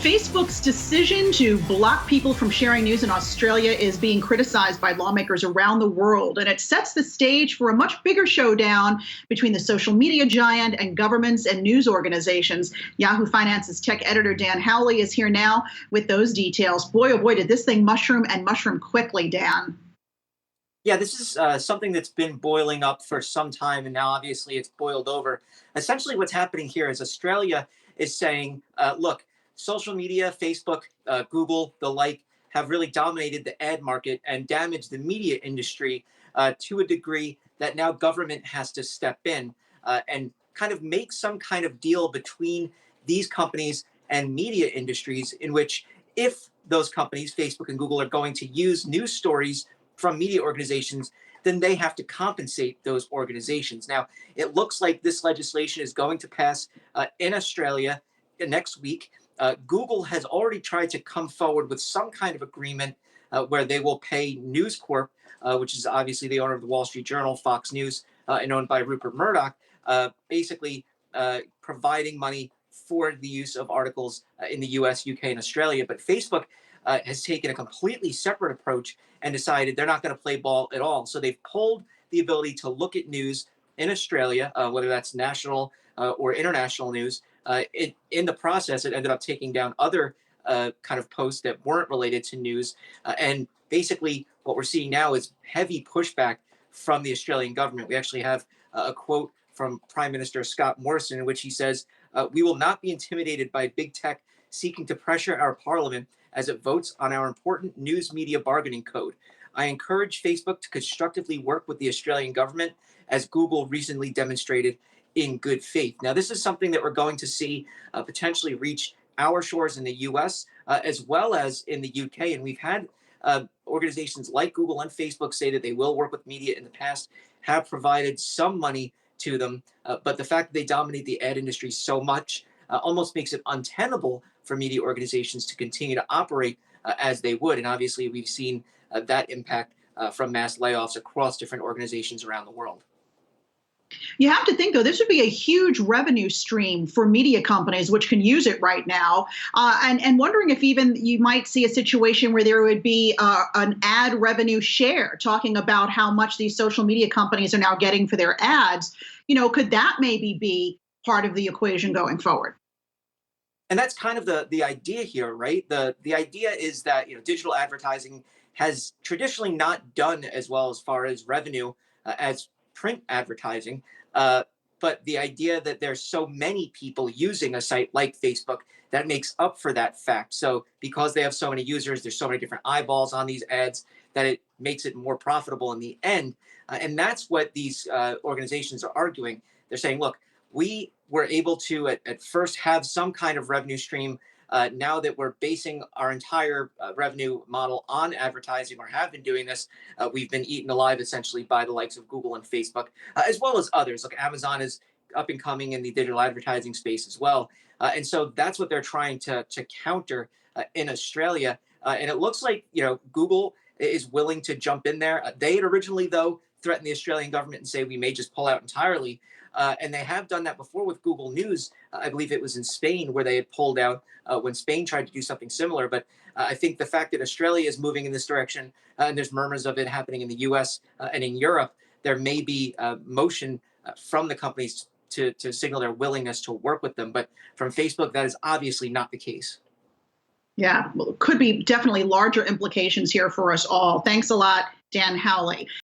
Facebook's decision to block people from sharing news in Australia is being criticized by lawmakers around the world, and it sets the stage for a much bigger showdown between the social media giant and governments and news organizations. Yahoo Finance's tech editor Dan Howley is here now with those details. Boy, oh boy, did this thing mushroom and mushroom quickly, Dan. Yeah, this is something that's been boiling up for some time, and now obviously it's boiled over. Essentially, what's happening here is Australia is saying, look, social media, Facebook, Google, the like, have really dominated the ad market and damaged the media industry to a degree that now government has to step in and kind of make some kind of deal between these companies and media industries in which if those companies, Facebook and Google, are going to use news stories from media organizations, then they have to compensate those organizations. Now, it looks like this legislation is going to pass in Australia next week. Google has already tried to come forward with some kind of agreement where they will pay News Corp, which is obviously the owner of the Wall Street Journal, Fox News, and owned by Rupert Murdoch, basically providing money for the use of articles in the US, UK, and Australia. But Facebook has taken a completely separate approach and decided they're not going to play ball at all. So they've pulled the ability to look at news in Australia, whether that's national or international news. In the process, it ended up taking down other kind of posts that weren't related to news. And basically, what we're seeing now is heavy pushback from the Australian government. We actually have a quote from Prime Minister Scott Morrison in which he says, "We will not be intimidated by big tech seeking to pressure our parliament as it votes on our important news media bargaining code. I encourage Facebook to constructively work with the Australian government, as Google recently demonstrated in good faith." Now, this is something that we're going to see potentially reach our shores in the US as well as in the UK. And we've had organizations like Google and Facebook say that they will work with media in the past, have provided some money to them. But the fact that they dominate the ad industry so much almost makes it untenable for media organizations to continue to operate as they would. And obviously, we've seen that impact from mass layoffs across different organizations around the world. You have to think, though, this would be a huge revenue stream for media companies, which can use it right now. And wondering if even you might see a situation where there would be an ad revenue share, talking about how much these social media companies are now getting for their ads. Could that maybe be part of the equation going forward? And that's kind of the idea here, right? The idea is that digital advertising has traditionally not done as well as far as revenue as print advertising. But the idea that there's so many people using a site like Facebook that makes up for that fact. So because they have so many users, there's so many different eyeballs on these ads that it makes it more profitable in the end. And that's what these organizations are arguing. They're saying, look, we were able to at first have some kind of revenue stream. Now that we're basing our entire revenue model on advertising, or have been doing this, we've been eaten alive essentially by the likes of Google and Facebook, as well as others. Like Amazon is up and coming in the digital advertising space as well. And so that's what they're trying to counter in Australia. And it looks like Google is willing to jump in there. They had originally, though, threatened the Australian government and say we may just pull out entirely. And they have done that before with Google News. I believe it was in Spain where they had pulled out when Spain tried to do something similar. But I think the fact that Australia is moving in this direction, and there's murmurs of it happening in the US and in Europe, there may be motion from the companies to signal their willingness to work with them. But from Facebook, that is obviously not the case. Yeah, well, it could be definitely larger implications here for us all. Thanks a lot, Dan Howley.